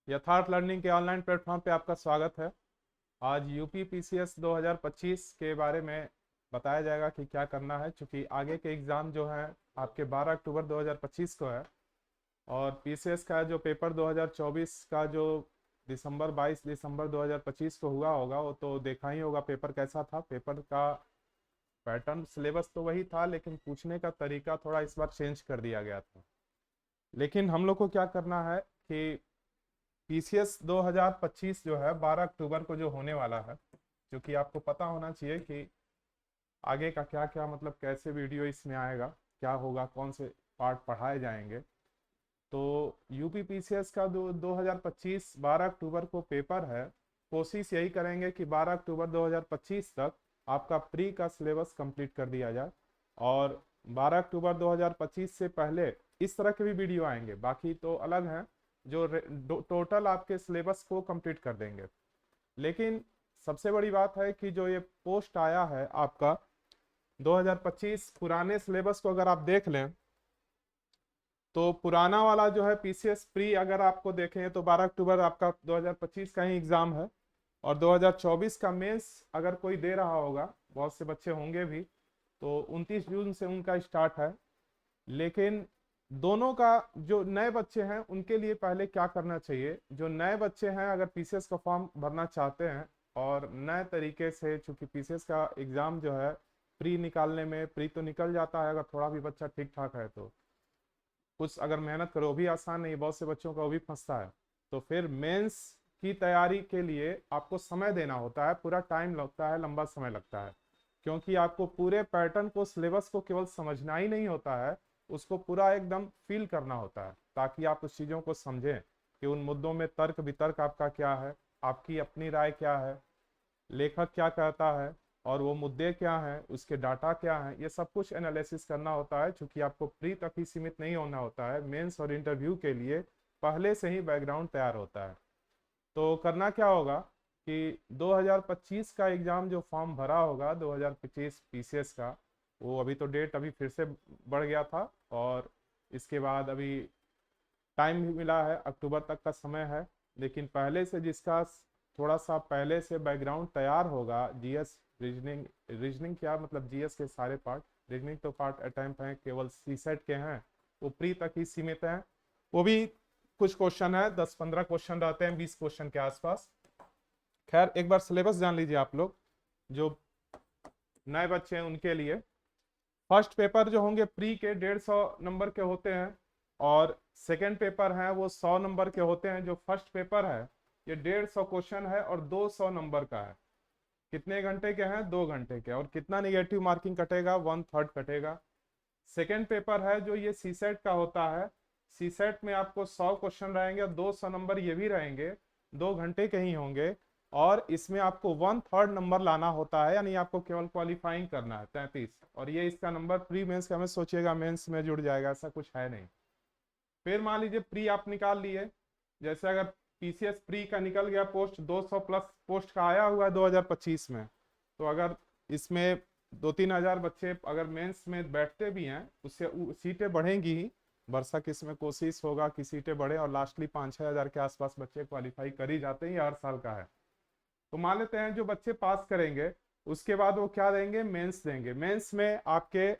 यथार्थ लर्निंग के online platform पे आपका स्वागत है। आज यूपी पीसीएस 2025 के बारे में बताया जाएगा कि क्या करना है, क्योंकि आगे के एग्ज़ाम जो है आपके 12 अक्टूबर 2025 को है। और पीसीएस का जो पेपर 2024 का जो 22 दिसंबर 2025 को हुआ होगा, वो तो देखा ही होगा पेपर कैसा था। पेपर का पैटर्न सिलेबस तो वही था, लेकिन पूछने का तरीका थोड़ा इस बार चेंज कर दिया गया था। लेकिन हम लोग को क्या करना है कि पीसीएस 2025 जो है 12 अक्टूबर को जो होने वाला है, जो कि आपको पता होना चाहिए कि आगे का क्या क्या मतलब कैसे वीडियो इसमें आएगा, क्या होगा, कौन से पार्ट पढ़ाए जाएंगे। तो यूपी पीसीएस का 2025 12 अक्टूबर को पेपर है। कोशिश यही करेंगे कि 12 अक्टूबर 2025 तक आपका प्री का सिलेबस कंप्लीट कर दिया जाए। और 12 अक्टूबर 2025 से पहले इस तरह के भी वीडियो आएंगे, बाकी तो अलग हैं, जो टोटल आपके सिलेबस को कंप्लीट कर देंगे। लेकिन सबसे बड़ी बात है कि जो ये पोस्ट आया है आपका 2025, पुराने सिलेबस को अगर आप देख लें तो पुराना वाला जो है पीसीएस प्री, अगर आपको देखें तो 12 अक्टूबर आपका 2025 का ही एग्जाम है। और 2024 का मेंस अगर कोई दे रहा होगा, बहुत से बच्चे होंगे भी, तो 29 जून से उनका स्टार्ट है। लेकिन दोनों का जो नए बच्चे हैं उनके लिए पहले क्या करना चाहिए, जो नए बच्चे हैं अगर पीसीएस का फॉर्म भरना चाहते हैं और नए तरीके से, चूंकि पीसीएस का एग्जाम जो है प्री निकालने में, प्री तो निकल जाता है अगर थोड़ा भी बच्चा ठीक ठाक है, तो कुछ अगर मेहनत करो वो भी आसान नहीं, बहुत से बच्चों का वो भी फंसता है। तो फिर मेंस की तैयारी के लिए आपको समय देना होता है, पूरा टाइम लगता है, लंबा समय लगता है। क्योंकि आपको पूरे पैटर्न को, सिलेबस को केवल समझना ही नहीं होता है, उसको पूरा एकदम फील करना होता है, ताकि आप उस चीज़ों को समझें कि उन मुद्दों में तर्क वितर्क आपका क्या है, आपकी अपनी राय क्या है, लेखक क्या कहता है, और वो मुद्दे क्या हैं, उसके डाटा क्या हैं, ये सब कुछ एनालिसिस करना होता है। चूंकि आपको प्री तक ही सीमित नहीं होना होता है, मेंस और इंटरव्यू के लिए पहले से ही बैकग्राउंड तैयार होता है। तो करना क्या होगा कि 2025 का एग्जाम जो फॉर्म भरा होगा 2025 पीसीएस का, वो अभी तो डेट अभी फिर से बढ़ गया था, और इसके बाद अभी टाइम भी मिला है, अक्टूबर तक का समय है। लेकिन पहले से जिसका थोड़ा सा पहले से बैकग्राउंड तैयार होगा, जीएस, रीजनिंग, रीजनिंग क्या मतलब जीएस के सारे पार्ट, रीजनिंग तो पार्ट अटेम्प्ट हैं, केवल सीसेट के हैं, वो प्री तक ही सीमित हैं। वो भी कुछ क्वेश्चन है, 10-15 क्वेश्चन रहते हैं, 20 क्वेश्चन के आसपास। खैर, एक बार सिलेबस जान लीजिए आप लोग, जो नए बच्चे हैं उनके लिए। फर्स्ट पेपर जो होंगे प्री के 150 नंबर के होते हैं, और सेकंड पेपर है वो 100 नंबर के होते हैं। जो फर्स्ट पेपर है ये 150 क्वेश्चन है और 200 नंबर का है। कितने घंटे के हैं? 2 घंटे के। और कितना निगेटिव मार्किंग कटेगा? 1/3 कटेगा। सेकंड पेपर है जो ये सीसेट का होता है। सीसेट में आपको 100 क्वेश्चन रहेंगे और 200 नंबर ये भी रहेंगे, 2 घंटे के ही होंगे। और इसमें आपको 1/3 नंबर लाना होता है, यानी आपको केवल क्वालिफाइंग करना है 33। और ये इसका नंबर प्री मेंस का, हमें सोचिएगा मेंस में जुड़ जाएगा, ऐसा कुछ है नहीं। फिर मान लीजिए प्री आप निकाल लिए, जैसे अगर पीसीएस प्री का निकल गया पोस्ट, 200 प्लस पोस्ट का आया हुआ है 2025 में, तो अगर इसमें 2-3 हजार बच्चे अगर मेंस में बैठते भी हैं, उससे सीटें बढ़ेंगी ही। वर्षा इसमें कोशिश होगा कि सीटें बढ़े, और लास्टली 5-6 हजार के आसपास बच्चे क्वालिफाई कर ही जाते हैं, ये हर साल का है। तो मान लेते हैं जो बच्चे पास करेंगे, उसके बाद वो क्या देंगे? मेंस देंगे। मेंस में आपके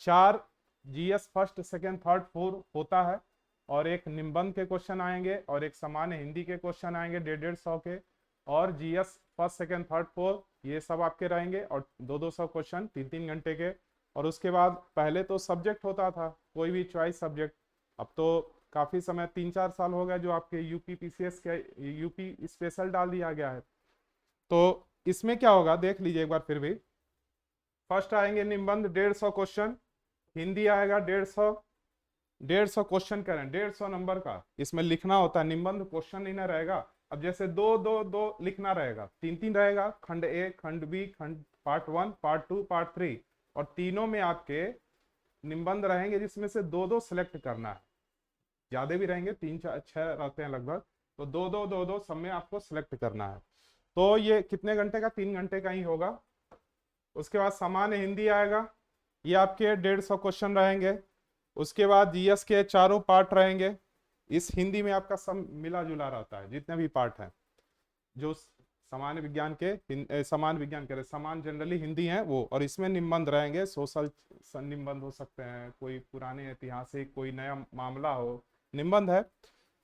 4 GS first second third four होता है, और एक निबंध के क्वेश्चन आएंगे, और एक सामान्य हिंदी के क्वेश्चन आएंगे 150-150 के, और GS first second third four, ये सब आपके रहेंगे, और 200-200 क्वेश्चन 3-3 घंटे के। और उसके बाद पहले तो सब्जेक्ट होता था, कोई भी चॉइस सब्जेक्ट। अब तो काफी समय, 3-4 साल हो गए जो आपके यूपी पीसीएस के यूपी स्पेशल डाल दिया गया है। तो इसमें क्या होगा देख लीजिए एक बार फिर भी। फर्स्ट आएंगे निबंध 150 क्वेश्चन, हिंदी आएगा 150, 150 क्वेश्चन करें, 150 नंबर का इसमें लिखना होता है। निबंध क्वेश्चन नहीं ना रहेगा, अब जैसे दो दो दो लिखना रहेगा, 3-3 रहेगा, खंड ए, खंड बी, खंड पार्ट 1, पार्ट 2, पार्ट 3। और तीनों में आपके निबंध रहेंगे, जिसमें से दो दो सिलेक्ट करना है। ज्यादा भी रहेंगे, 3-4-6 रहते हैं लगभग, तो दो दो दो दो सब में आपको सिलेक्ट करना है। तो ये कितने घंटे का? 3 घंटे का ही होगा। उसके बाद सामान्य हिंदी आएगा, ये आपके 150 क्वेश्चन रहेंगे। उसके बाद जीएस के चारों पार्ट रहेंगे, इस हिंदी में आपका सब मिला जुला रहता है, जितने भी पार्ट हैं जो सामान्य विज्ञान के समान विज्ञान कह रहे समान जनरली हिंदी हैं वो, और इसमें निबंध रहेंगे, सोशल निबंध हो सकते हैं, कोई पुराने ऐतिहासिक, कोई नया मामला हो, निबंध है।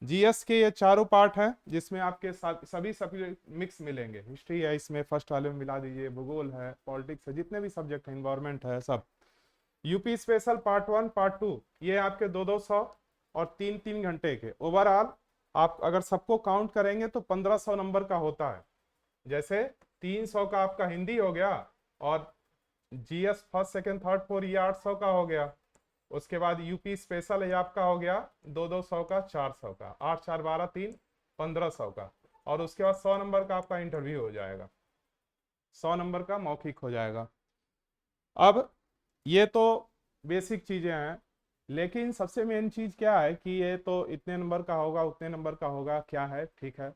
जीएस के ये चारों पार्ट हैं जिसमें आपके सभी सब्जेक्ट मिक्स मिलेंगे। हिस्ट्री है इसमें, फर्स्ट वाले में मिला दीजिए, भूगोल है, पॉलिटिक्स है, जितने भी सब्जेक्ट हैं, इन्वायरमेंट है, सब। यूपी स्पेशल पार्ट 1 पार्ट 2 ये आपके 200 और 3 घंटे के ओवरऑल। आप अगर सबको काउंट करेंगे तो 1500 नंबर का होता है। जैसे 300 का आपका हिंदी हो गया, और GS first second third four ये 800 का हो गया। उसके बाद यूपी स्पेशल ये आपका हो गया 200 का, 400 का, 8 4 12 3 1500 का। और उसके बाद 100 नंबर का आपका इंटरव्यू हो जाएगा, 100 नंबर का मौखिक हो जाएगा। अब ये तो बेसिक चीजें हैं, लेकिन सबसे मेन चीज क्या है कि ये तो इतने नंबर का होगा, उतने नंबर का होगा, क्या है, ठीक है।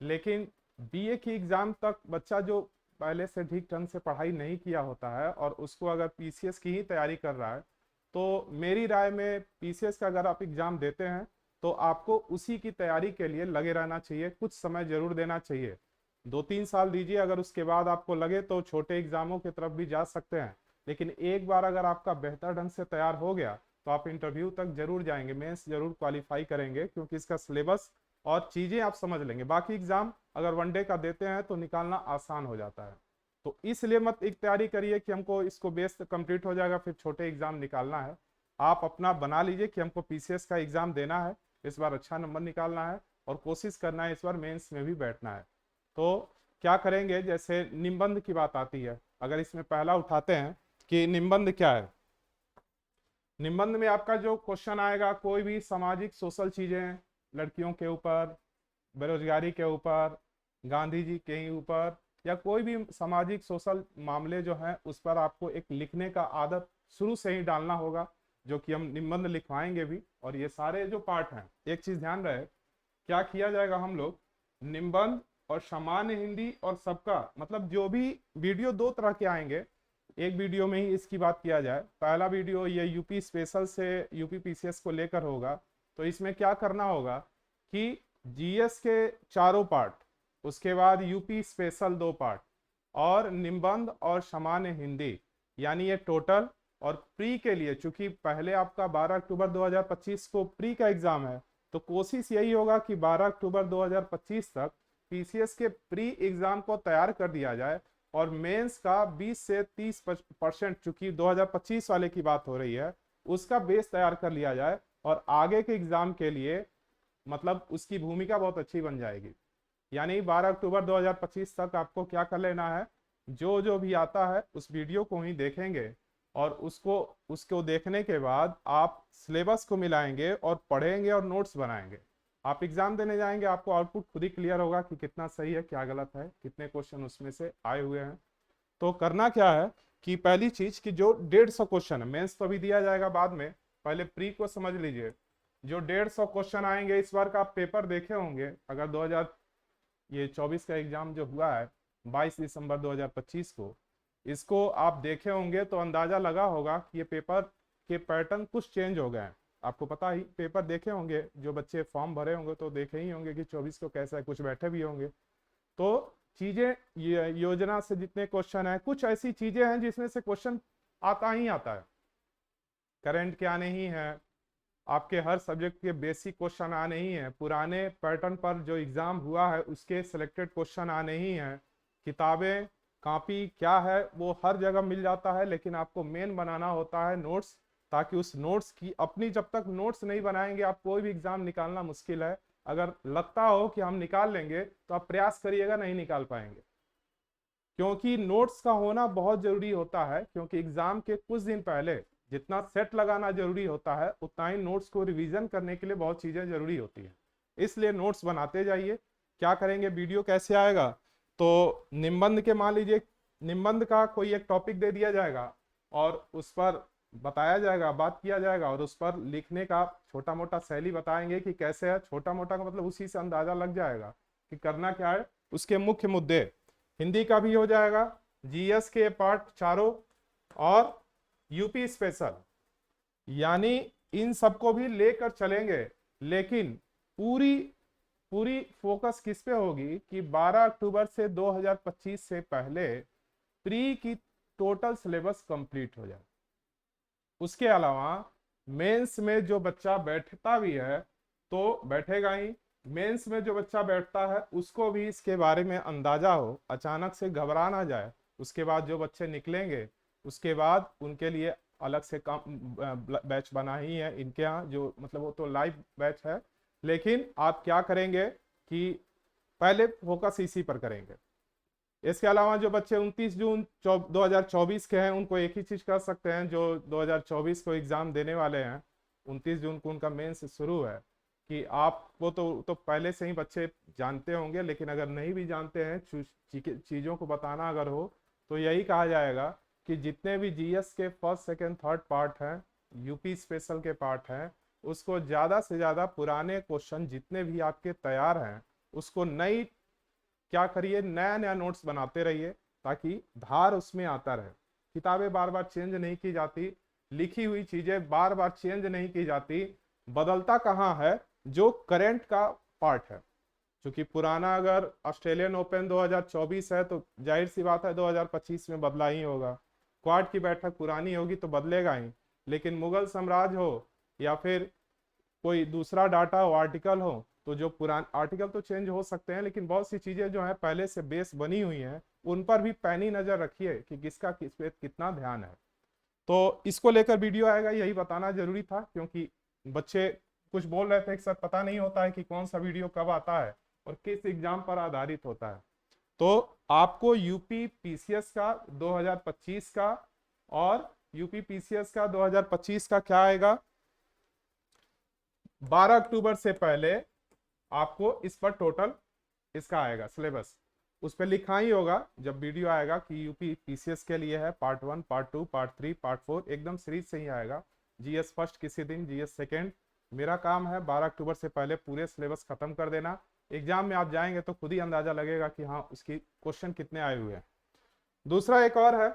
लेकिन बीए की एग्जाम तक बच्चा जो पहले से ठीक ढंग से पढ़ाई नहीं किया होता है और उसको अगर पीसीएस की ही तैयारी कर रहा है, तो मेरी राय में पीसीएस का अगर आप एग्जाम देते हैं तो आपको उसी की तैयारी के लिए लगे रहना चाहिए, कुछ समय जरूर देना चाहिए। 2-3 साल दीजिए, अगर उसके बाद आपको लगे तो छोटे एग्जामों की तरफ भी जा सकते हैं। लेकिन एक बार अगर आपका बेहतर ढंग से तैयार हो गया तो आप इंटरव्यू तक जरूर जाएंगे, मेंस जरूर क्वालिफाई करेंगे, क्योंकि इसका सिलेबस और चीजें आप समझ लेंगे। बाकी एग्जाम अगर वनडे का देते हैं तो निकालना आसान हो जाता है। तो इसलिए मत एक तैयारी करिए कि हमको इसको बेस कंप्लीट हो जाएगा फिर छोटे एग्जाम निकालना है। आप अपना बना लीजिए कि हमको पीसीएस का एग्जाम देना है, इस बार अच्छा नंबर निकालना है, और कोशिश करना है इस बार मेंस में भी बैठना है। तो क्या करेंगे, जैसे निबंध की बात आती है, अगर इसमें पहला उठाते हैं कि निबंध क्या है। निबंध में आपका जो क्वेश्चन आएगा, कोई भी सामाजिक सोशल चीजें, लड़कियों के ऊपर, बेरोजगारी के ऊपर, गांधी जी के ही ऊपर, या कोई भी सामाजिक सोशल मामले जो हैं उस पर आपको एक लिखने का आदत शुरू से ही डालना होगा, जो कि हम निबंध लिखवाएंगे भी। और ये सारे जो पार्ट हैं, एक चीज ध्यान रहे, क्या किया जाएगा, हम लोग निबंध और सामान्य हिंदी और सबका मतलब जो भी वीडियो 2 तरह के आएंगे, एक वीडियो में ही इसकी बात किया जाए। पहला वीडियो ये यूपी स्पेशल से यूपी पीसीएस को लेकर होगा। तो इसमें क्या करना होगा कि जीएस के चारों पार्ट, उसके बाद यूपी स्पेशल 2 पार्ट, और निबंध और सामान्य हिंदी, यानी ये टोटल। और प्री के लिए, चूंकि पहले आपका 12 अक्टूबर 2025 को प्री का एग्जाम है, तो कोशिश यही होगा कि 12 अक्टूबर 2025 तक पीसीएस के प्री एग्जाम को तैयार कर दिया जाए, और मेंस का 20 से 30%, चूंकि 2025 वाले की बात हो रही है, उसका बेस तैयार कर लिया जाए, और आगे के एग्जाम के लिए मतलब उसकी भूमिका बहुत अच्छी बन जाएगी। यानी 12 अक्टूबर 2025 तक आपको क्या कर लेना है, जो जो भी आता है उस वीडियो को ही देखेंगे, और उसको देखने के बाद आप सिलेबस को मिलाएंगे और पढ़ेंगे और नोट्स बनाएंगे। आप एग्जाम देने जाएंगे, आपको आउटपुट खुद ही क्लियर होगा कि कितना सही है, क्या गलत है, कितने क्वेश्चन उसमें से आए हुए हैं। तो करना क्या है कि पहली चीज कि जो 150 क्वेश्चन है, मेंस तो अभी दिया जाएगा बाद में, पहले प्री को समझ लीजिए। जो 150 क्वेश्चन आएंगे, इस बार का आप पेपर देखे होंगे, अगर 2024 का एग्जाम जो हुआ है 22 दिसंबर 2025 को, इसको आप देखे होंगे तो अंदाजा लगा होगा कि ये पेपर के पैटर्न कुछ चेंज हो गए हैं। आपको पता ही, पेपर देखे होंगे, जो बच्चे फॉर्म भरे होंगे तो देखे ही होंगे कि 24 को कैसा है, कुछ बैठे भी होंगे। तो चीजें, ये योजना से जितने क्वेश्चन है, कुछ ऐसी चीजें हैं जिसमें से क्वेश्चन आता ही आता है। करंट के आने ही है, आपके हर सब्जेक्ट के बेसिक क्वेश्चन आने ही है, पुराने पैटर्न पर जो एग्जाम हुआ है उसके सिलेक्टेड क्वेश्चन आने ही हैं। किताबें, कॉपी क्या है वो हर जगह मिल जाता है, लेकिन आपको मेन बनाना होता है नोट्स, ताकि उस नोट्स की अपनी, जब तक नोट्स नहीं बनाएंगे आप कोई भी एग्जाम निकालना मुश्किल है। अगर लगता हो कि हम निकाल लेंगे तो आप प्रयास करिएगा, नहीं निकाल पाएंगे, क्योंकि नोट्स का होना बहुत जरूरी होता है। क्योंकि एग्जाम के कुछ दिन पहले जितना सेट लगाना जरूरी होता है, उतना ही नोट्स को रिवीजन करने के लिए बहुत चीजें जरूरी होती है। इसलिए नोट्स बनाते जाइए। क्या करेंगे, वीडियो कैसे आएगा, तो निबंध के मान लीजिए, निबंध का कोई एक टॉपिक दे दिया जाएगा और उस पर बताया जाएगा, बात किया जाएगा, और उस पर लिखने का छोटा मोटा शैली बताएंगे कि कैसे है। छोटा मोटा का मतलब उसी से अंदाजा लग जाएगा कि करना क्या है। उसके मुख्य मुद्दे हिंदी का भी हो जाएगा, जीएस के पार्ट चारों, और यूपी स्पेशल, यानी इन सबको भी लेकर चलेंगे। लेकिन पूरी पूरी फोकस किस पे होगी कि 12 अक्टूबर से 2025 से पहले प्री की टोटल सिलेबस कंप्लीट हो जाए। उसके अलावा मेंस में जो बच्चा बैठता भी है तो बैठेगा ही, मेंस में जो बच्चा बैठता है उसको भी इसके बारे में अंदाजा हो, अचानक से घबरा ना जाए। उसके बाद जो बच्चे निकलेंगे उसके बाद उनके लिए अलग से काम बैच बना ही है इनके यहाँ, जो मतलब वो तो लाइव बैच है, लेकिन आप क्या करेंगे कि पहले फोकस इसी पर करेंगे। इसके अलावा जो बच्चे 29 जून 2024 के हैं उनको एक ही चीज कर सकते हैं, जो 2024 को एग्जाम देने वाले हैं, 29 जून को उनका मेंस शुरू है, कि आप वो तो पहले से ही बच्चे जानते होंगे, लेकिन अगर नहीं भी जानते हैं चीजों को बताना अगर हो तो यही कहा जाएगा कि जितने भी जीएस के फर्स्ट सेकंड थर्ड पार्ट हैं, यूपी स्पेशल के पार्ट हैं, उसको ज्यादा से ज्यादा पुराने क्वेश्चन जितने भी आपके तैयार हैं उसको नई क्या करिए, नया नया नोट्स बनाते रहिए ताकि धार उसमें आता रहे। किताबें बार बार चेंज नहीं की जाती, लिखी हुई चीजें बार बार चेंज नहीं की जाती, बदलता कहाँ है, जो करंट का पार्ट है। क्योंकि पुराना अगर ऑस्ट्रेलियन ओपन 2024 है तो जाहिर सी बात है 2025 में बदला ही होगा। क्वाड की बैठक पुरानी होगी तो बदलेगा ही, लेकिन मुगल साम्राज्य हो या फिर कोई दूसरा डाटा हो, आर्टिकल हो, तो जो पुराना आर्टिकल तो चेंज हो सकते हैं, लेकिन बहुत सी चीजें जो है पहले से बेस बनी हुई हैं उन पर भी पैनी नजर रखिए कि किसका किस पे कितना ध्यान है। तो इसको लेकर वीडियो आएगा, यही बताना जरूरी था, क्योंकि बच्चे कुछ बोल रहे थे कि सर पता नहीं होता है कि कौन सा वीडियो कब आता है और किस एग्जाम पर आधारित होता है। तो आपको यूपी पीसीएस का 2025 का और यूपी पीसीएस का 2025 का क्या आएगा, 12 अक्टूबर से पहले आपको इस पर टोटल इसका आएगा सिलेबस, उस पर लिखा ही होगा जब वीडियो आएगा कि यूपी पीसीएस के लिए है पार्ट 1 पार्ट 2 पार्ट 3 पार्ट 4, एकदम सीरीज से ही आएगा। जीएस फर्स्ट किसी दिन, जीएस सेकंड। मेरा काम है 12 अक्टूबर से पहले पूरे सिलेबस खत्म कर देना। एग्जाम में आप जाएंगे तो खुद ही अंदाजा लगेगा कि हाँ उसकी क्वेश्चन कितने आए हुए हैं। दूसरा एक और है,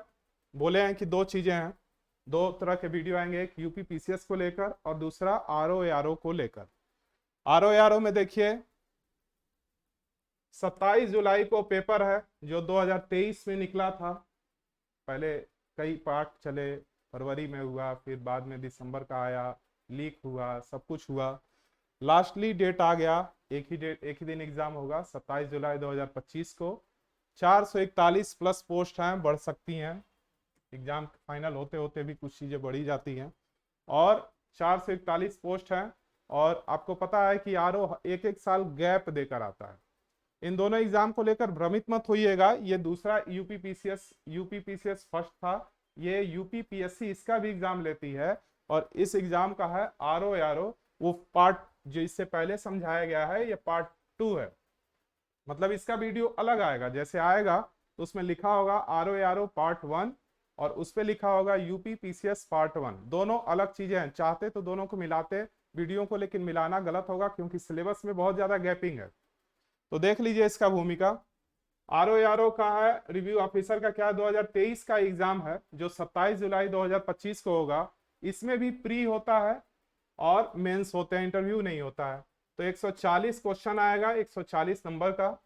बोले हैं कि दो चीजें हैं, दो तरह के वीडियो आएंगे, एक यूपी पीसीएस को लेकर और दूसरा आरओ को लेकर। आरओ में देखिए 27 जुलाई को पेपर है जो 2023 में निकला था। पहले कई पार्ट चले, फरवरी में हुआ, फिर बाद में दिसंबर का आया, लीक हुआ, सब कुछ हुआ, लास्टली डेट आ गया, एक ही दिन एग्जाम होगा 27 जुलाई 2025 को। 441 प्लस पोस्ट हैं, बढ़ सकती हैं, एग्जाम फाइनल होते होते भी कुछ चीजें बढ़ी जाती हैं, और 441 पोस्ट हैं। और आपको पता है कि आरओ एक एक साल गैप देकर आता है। इन दोनों एग्जाम को लेकर भ्रमित मत होइएगा, ये दूसरा यूपी पीसीएस फर्स्ट था, ये यूपी पीएससी इसका भी एग्जाम लेती है, और इस एग्जाम का है आरओ वो पार्ट जो इससे पहले समझाया गया है, ये पार्ट 2 है। मतलब इसका वीडियो अलग आएगा, जैसे आएगा तो उसमें लिखा होगा आरओ पार्ट 1 और उस पर लिखा होगा यूपी पीसीएस पार्ट 1, दोनों अलग चीजें हैं। चाहते तो दोनों को मिलाते वीडियो को, लेकिन मिलाना गलत होगा क्योंकि सिलेबस में बहुत ज्यादा गैपिंग है। तो देख लीजिए इसका भूमिका। आरओ का है रिव्यू ऑफिसर का, क्या 2023 का एग्जाम है जो 27 जुलाई 2025 को होगा। इसमें भी प्री होता है और मेंस होते हैं, इंटरव्यू नहीं होता है। तो 140 क्वेश्चन आएगा 140 नंबर का,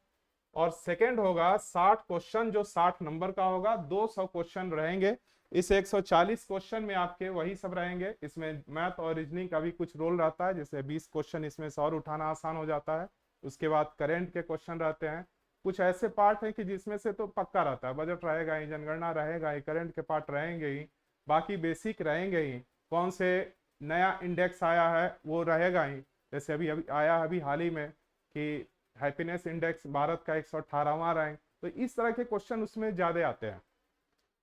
और सेकंड होगा 60 क्वेश्चन जो 60 नंबर का होगा, 200 क्वेश्चन रहेंगे। इस 140 क्वेश्चन में आपके वही सब रहेंगे, इसमें मैथ और रीजनिंग का भी कुछ रोल रहता है, जैसे 20 क्वेश्चन इसमें से और उठाना आसान हो जाता है। उसके बाद करंट के क्वेश्चन रहते हैं, कुछ ऐसे पार्ट हैं कि जिसमें से तो पक्का रहता है, बजट रहेगा ही, जनगणना रहेगा ही, करंट के पार्ट रहेंगे ही, बाकी बेसिक रहेंगे ही, कौन से नया इंडेक्स आया है वो रहेगा ही, जैसे अभी अभी आया अभी हाल ही में कि हैप्पीनेस इंडेक्स भारत का 118वां रैंक, तो इस तरह के क्वेश्चन उसमें ज्यादा आते हैं।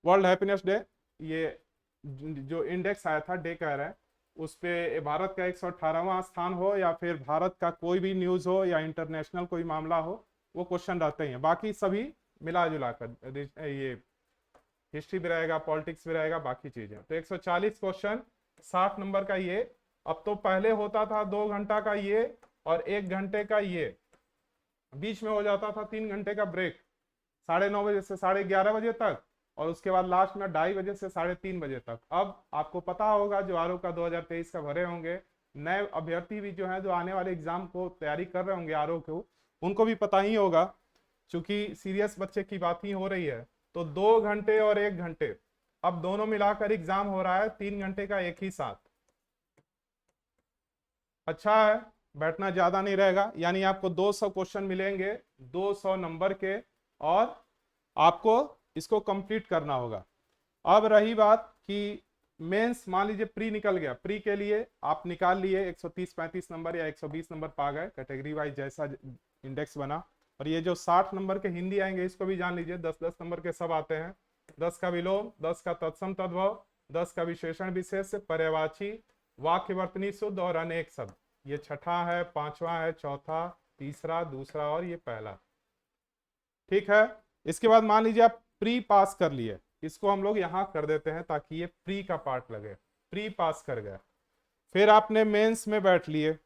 वर्ल्ड हैप्पीनेस डे, ये जो इंडेक्स आया था, डे कह रहे हैं, उस पे भारत का 118वां स्थान हो या फिर भारत का कोई भी न्यूज हो या इंटरनेशनल कोई मामला हो, वो क्वेश्चन रहते हैं। बाकी सभी मिला जुला कर ये हिस्ट्री भी रहेगा, पॉलिटिक्स भी रहेगा, बाकी चीजें। तो 140 क्वेश्चन 60 नंबर का ये। अब तो पहले होता था 2 घंटा का ये और 1 घंटे का ये, बीच में हो जाता था 3 घंटे का ब्रेक, 9:30 बजे से 11:30 बजे तक, और उसके बाद लास्ट में 2:30 बजे से 3:30 बजे तक। अब आपको पता होगा जो आरओ का 2023 का भरे होंगे, नए अभ्यर्थी भी जो है, जो आने वाले एग्जाम को तैयारी कर रहे होंगे आरओ को, उनको भी पता ही होगा, क्योंकि सीरियस बच्चे की बात ही हो रही है। तो 2 घंटे और 1 घंटे, अब दोनों मिलाकर एग्जाम हो रहा है 3 घंटे का एक ही साथ। अच्छा है, बैठना ज्यादा नहीं रहेगा, यानी आपको 200 क्वेश्चन मिलेंगे, 200 नंबर के, और आपको इसको कंप्लीट करना होगा। अब रही बात कि मेंस, मान लीजिए प्री निकल गया, प्री के लिए आप निकाल लिए 130-35 नंबर या 120 नंबर पा गए, कैटेगरी वाइज जैसा इंडेक्स बना। और ये जो 60 नंबर के हिंदी आएंगे, इसको भी जान लीजिए, 10-10 नंबर के सब आते हैं। 10 का विलोम, 10 का तत्सम तद्भव, 10 का विशेषण विशेष, पर्यायवाची, वाक्यवर्तनी शुद्ध और अनेक शब्द। ये छठा है, पांचवा है, चौथा, तीसरा, दूसरा और ये पहला। ठीक है, इसके बाद मान लीजिए आप प्री पास कर लिए, इसको हम लोग यहां कर देते हैं ताकि ये प्री का पार्ट लगे, प्री पास कर गए। फिर आपने मेंस में बैठ लिए।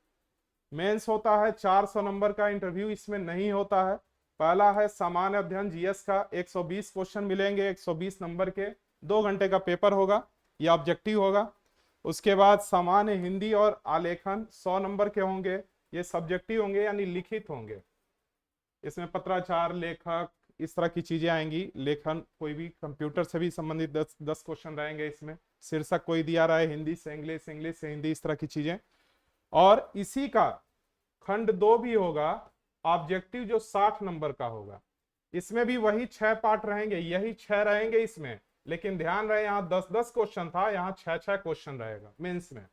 मेंस होता है 400 नंबर का इंटरव्यू, इसमें नहीं होता है। पहला है सामान्य अध्ययन जीएस का, 120 क्वेश्चन मिलेंगे 120 नंबर के, 2 घंटे का पेपर होगा, यह ऑब्जेक्टिव होगा। उसके बाद सामान्य हिंदी और आलेखन 100 नंबर के होंगे, ये सब्जेक्टिव होंगे यानी लिखित होंगे। इसमें पत्राचार, लेखक, इस तरह की चीजें आएंगी। लेखन कोई भी कंप्यूटर से भी संबंधित 10 क्वेश्चन रहेंगे इसमें। शीर्षक कोई दिया रहा है हिंदी से इंग्लिश, इंग्लिश से हिंदी, इस तरह की चीजें। और इसी का खंड 2 भी होगा, ऑब्जेक्टिव, जो 60 नंबर का होगा। इसमें भी वही 6 पार्ट रहेंगे, यही 6 रहेंगे इसमें, लेकिन ध्यान रहे यहाँ 10-10 क्वेश्चन था, यहाँ 6-6 क्वेश्चन रहेगा मेंस में।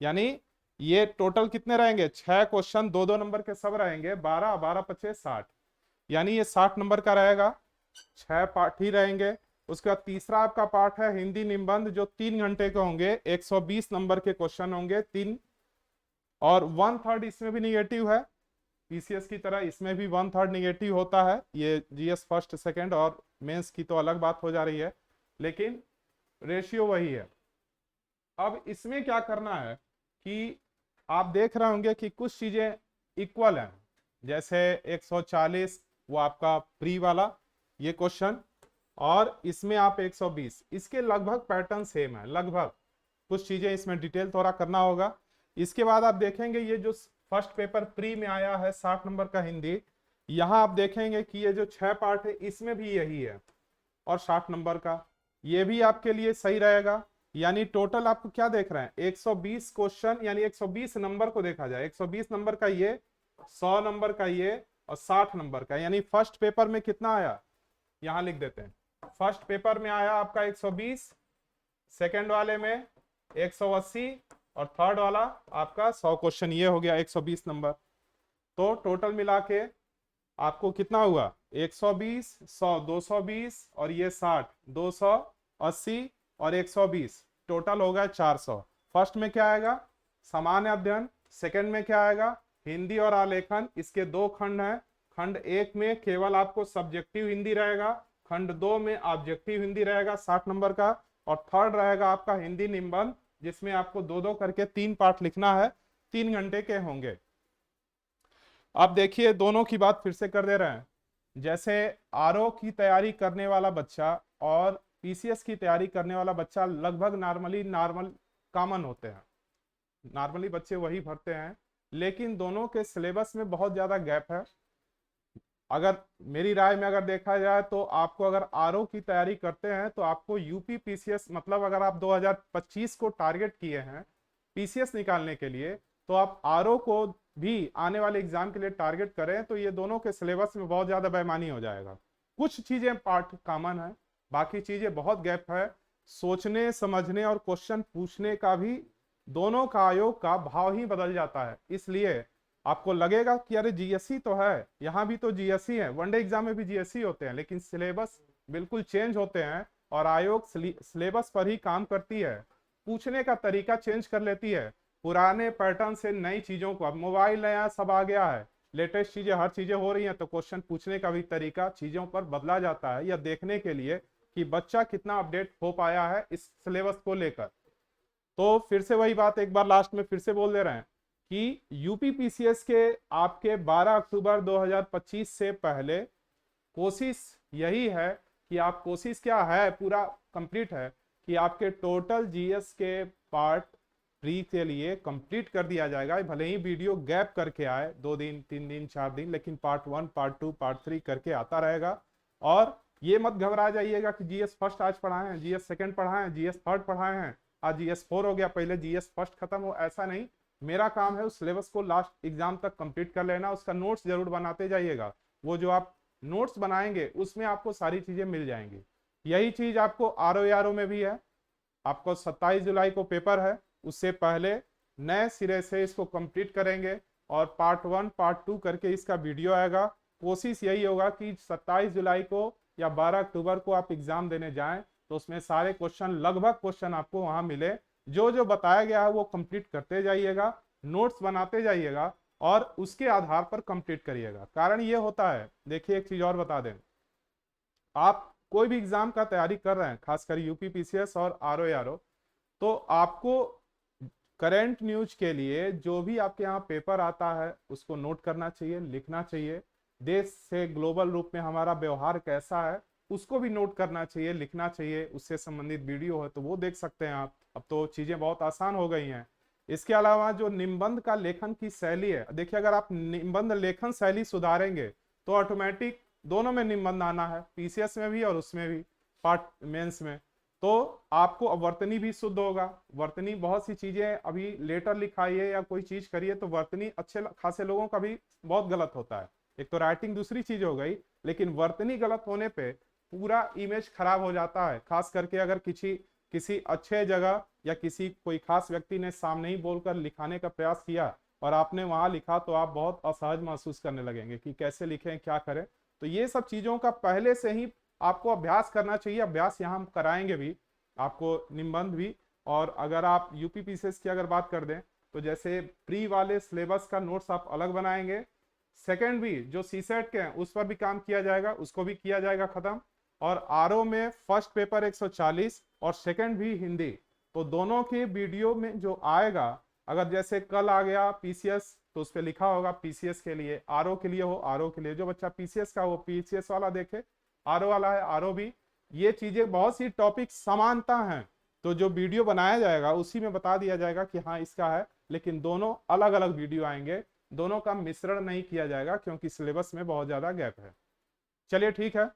यानी ये टोटल कितने रहेंगे, 6 क्वेश्चन, 2-2 नंबर के सब रहेंगे, 12, 12 पचे 60, यानी ये 60 नंबर का रहेगा। 6 पार्ट ही रहेंगे। उसके बाद तीसरा आपका पार्ट है हिंदी निबंध, जो 3 घंटे के होंगे, 120 नंबर के क्वेश्चन होंगे 3, और 1/3 इसमें भी निगेटिव है। पीसीएस की तरह इसमें भी 1/3 निगेटिव होता है। ये जीएस फर्स्ट सेकंड और मेंस की तो अलग बात हो जा रही है, लेकिन रेशियो वही है। अब इसमें क्या करना है कि आप देख रहे होंगे कि कुछ चीजें इक्वल हैं, जैसे 140 वो आपका प्री वाला ये क्वेश्चन, और इसमें आप 120, इसके लगभग पैटर्न सेम है, लगभग। कुछ चीजें इसमें डिटेल थोड़ा करना होगा। इसके बाद आप देखेंगे ये जो फर्स्ट पेपर प्री में आया है 60 नंबर का हिंदी, यहां आप देखेंगे कि ये जो 6 पार्ट है इसमें भी यही है, और 60 नंबर का ये भी आपके लिए सही रहेगा। यानी टोटल आपको क्या देख रहे हैं, 120 क्वेश्चन, यानी 120 नंबर को देखा जाए, 120 नंबर का ये, 100 नंबर का ये, और 60 नंबर का। यानी फर्स्ट पेपर में कितना आया, यहां लिख देते हैं। फर्स्ट पेपर में आया आपका 120, सेकंड वाले में 180, और थर्ड वाला आपका 100 क्वेश्चन, ये हो गया 120 नंबर। तो टोटल मिला के आपको कितना हुआ, 120, 100, 220, और ये 60, 280 और 120, टोटल होगा 400। फर्स्ट में क्या आएगा, सामान्य अध्ययन। सेकंड में क्या आएगा, हिंदी और आलेखन। इसके 2 खंड हैं। खंड 1 में केवल आपको सब्जेक्टिव हिंदी रहेगा, खंड 2 में ऑब्जेक्टिव हिंदी रहेगा 60 नंबर का, और थर्ड रहेगा आपका हिंदी निबंध, जिसमें आपको 2-2 करके 3 पार्ट लिखना है, 3 घंटे के होंगे। अब देखिए, दोनों की बात फिर से कर दे रहे हैं। जैसे आरओ की तैयारी करने वाला बच्चा और पीसीएस की तैयारी करने वाला बच्चा लगभग नॉर्मल कॉमन होते हैं, नॉर्मली बच्चे वही भरते हैं, लेकिन दोनों के सिलेबस में बहुत ज्यादा गैप है। अगर मेरी राय में अगर देखा जाए तो आपको, अगर आरओ की तैयारी करते हैं तो आपको यूपी पीसीएस, मतलब अगर आप 2025 को टारगेट किए हैं पीसीएस निकालने के लिए, तो आप आरओ को भी आने वाले एग्जाम के लिए टारगेट करें, तो ये दोनों के सिलेबस में बहुत ज्यादा बेईमानी हो जाएगा। कुछ चीजें पार्ट कॉमन है, बाकी चीजें बहुत गैप है। सोचने समझने और क्वेश्चन पूछने का भी दोनों का आयोग का भाव ही बदल जाता है। इसलिए आपको लगेगा कि अरे जीएससी तो है, यहाँ भी तो जीएससी है, वनडे एग्जाम में भी जीएससी होते हैं, लेकिन सिलेबस बिल्कुल चेंज होते हैं, और आयोग सिलेबस पर ही काम करती है, पूछने का तरीका चेंज कर लेती है। पुराने पैटर्न से नई चीजों को, अब मोबाइल नया सब आ गया है, लेटेस्ट चीजें, हर चीजें हो रही हैं, तो क्वेश्चन पूछने का भी तरीका चीजों पर बदला जाता है, यह देखने के लिए कि बच्चा कितना अपडेट हो पाया है इस सिलेबस को लेकर। तो फिर से वही बात एक बार लास्ट में फिर से बोल दे रहे हैं कि यूपी पीसीएस के आपके 12 अक्टूबर 2025 से पहले कोशिश यही है कि आप, कोशिश क्या है, पूरा कंप्लीट है कि आपके टोटल जीएस के पार्ट प्री के लिए कंप्लीट कर दिया जाएगा। भले ही वीडियो गैप करके आए 2 दिन 3 दिन 4 दिन, लेकिन पार्ट 1 पार्ट 2 पार्ट 3 करके आता रहेगा। और ये मत घबरा जाइएगा कि जीएस फर्स्ट आज पढ़ाए हैं, जीएस सेकंड पढ़ाए हैं, जीएस थर्ड पढ़ाए हैं, आज जीएस 4 हो गया, पहले जीएस फर्स्ट खत्म हो, ऐसा नहीं। मेरा काम है उस सिलेबस को लास्ट एग्जाम तक कंप्लीट कर लेना। उसका नोट्स जरूर बनाते जाइएगा। वो जो आप नोट्स बनाएंगे उसमें आपको सारी चीजें मिल जाएंगी। यही चीज आपको आरओ में भी है। आपको 27 जुलाई को पेपर है, उससे पहले नए सिरे से इसको कंप्लीट करेंगे और पार्ट 1 पार्ट 2 करके इसका वीडियो आएगा। कोशिश यही होगा कि 27 जुलाई को या 12 अक्टूबर को आप एग्जाम देने जाएं तो उसमें सारे क्वेश्चन, लगभग क्वेश्चन आपको वहां मिले। जो जो बताया गया है वो कंप्लीट करते जाइएगा, नोट्स बनाते जाइएगा और उसके आधार पर कंप्लीट करिएगा। कारण ये होता है, देखिए एक चीज और बता दें, आप कोई भी एग्जाम का तैयारी कर रहे हैं, खासकर यूपी पीसीएस और आरओ, तो आपको करंट न्यूज के लिए जो भी आपके यहाँ पेपर आता है उसको नोट करना चाहिए, लिखना चाहिए। देश से ग्लोबल रूप में हमारा व्यवहार कैसा है उसको भी नोट करना चाहिए, लिखना चाहिए। उससे संबंधित वीडियो है तो वो देख सकते हैं आप। अब तो चीजें बहुत आसान हो गई हैं। इसके अलावा जो निबंध का लेखन की शैली है, देखिए अगर आप निबंध लेखन शैली सुधारेंगे तो ऑटोमेटिक दोनों में निबंध आना है, पीसीएस में भी और उसमें भी, पार्ट मेंस में। तो आपको वर्तनी भी शुद्ध होगा। वर्तनी, बहुत सी चीजें अभी लेटर लिखाइए या कोई चीज करिए तो वर्तनी अच्छे खासे लोगों का भी बहुत गलत होता है। एक तो राइटिंग दूसरी चीज हो गई, लेकिन वर्तनी गलत होने पे पूरा इमेज खराब हो जाता है। खास करके अगर किसी अच्छे जगह या किसी कोई खास व्यक्ति ने सामने ही बोलकर लिखाने का प्रयास किया और आपने वहां लिखा तो आप बहुत असहज महसूस करने लगेंगे कि कैसे लिखें, क्या करें। तो ये सब चीजों का पहले से ही आपको अभ्यास करना चाहिए। अभ्यास यहाँ हम कराएंगे भी आपको, निबंध भी। और अगर आप यूपी पीसीएस की अगर बात कर दें तो जैसे प्री वाले सिलेबस का नोट्स आप अलग बनाएंगे, सेकंड भी जो सीसेट के हैं उस पर भी काम किया जाएगा, उसको भी किया जाएगा खत्म। और आरओ में फर्स्ट पेपर 140 और सेकंड भी हिंदी, तो दोनों के वीडियो में जो आएगा, अगर जैसे कल आ गया पीसीएस तो उस पर लिखा होगा पीसीएस के लिए, आरओ के लिए हो आरओ के लिए। जो बच्चा पीसीएस का वो पीसीएस वाला देखे, आरओ वाला है आरओ भी। ये चीजें बहुत सी टॉपिक समानता हैं, तो जो वीडियो बनाया जाएगा उसी में बता दिया जाएगा कि हाँ इसका है, लेकिन दोनों अलग अलग वीडियो आएंगे। दोनों का मिश्रण नहीं किया जाएगा क्योंकि सिलेबस में बहुत ज्यादा गैप है। चलिए ठीक है।